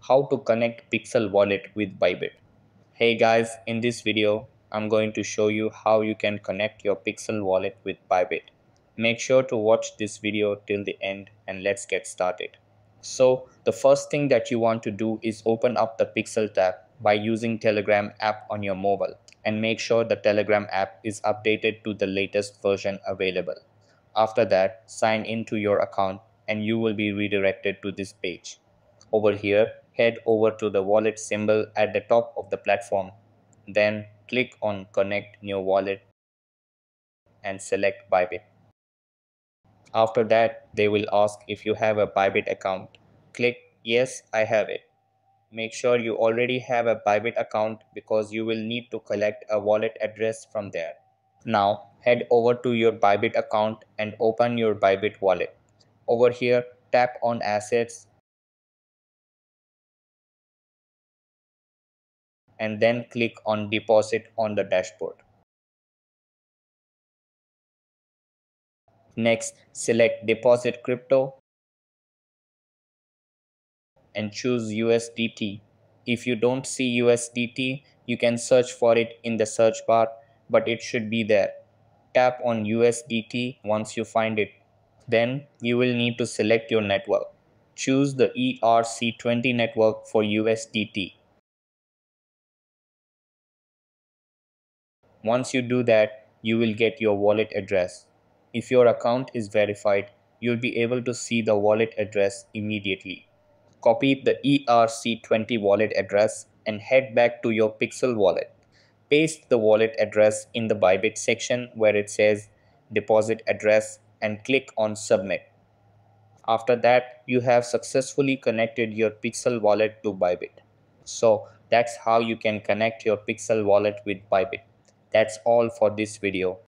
How to connect Pixel Wallet with Bybit. Hey guys, in this video, I'm going to show you how you can connect your Pixel Wallet with Bybit. Make sure to watch this video till the end and let's get started. So the first thing that you want to do is open up the Pixel tab by using Telegram app on your mobile and make sure the Telegram app is updated to the latest version available. After that, sign into your account and you will be redirected to this page. Over here, head over to the wallet symbol at the top of the platform. Then click on Connect New Wallet and select Bybit. After that, they will ask if you have a Bybit account. Click Yes, I have it. Make sure you already have a Bybit account because you will need to collect a wallet address from there. Now, head over to your Bybit account and open your Bybit wallet. Over here, tap on Assets and then click on Deposit on the dashboard. Next, select Deposit Crypto and choose USDT. If you don't see USDT, you can search for it in the search bar, but it should be there. Tap on USDT once you find it. Then you will need to select your network. Choose the ERC20 network for USDT. Once you do that, you will get your wallet address. If your account is verified, you'll be able to see the wallet address immediately. Copy the ERC20 wallet address and head back to your Pixel wallet. Paste the wallet address in the Bybit section where it says deposit address and click on submit. After that, you have successfully connected your Pixel wallet to Bybit. So that's how you can connect your Pixel wallet with Bybit. That's all for this video.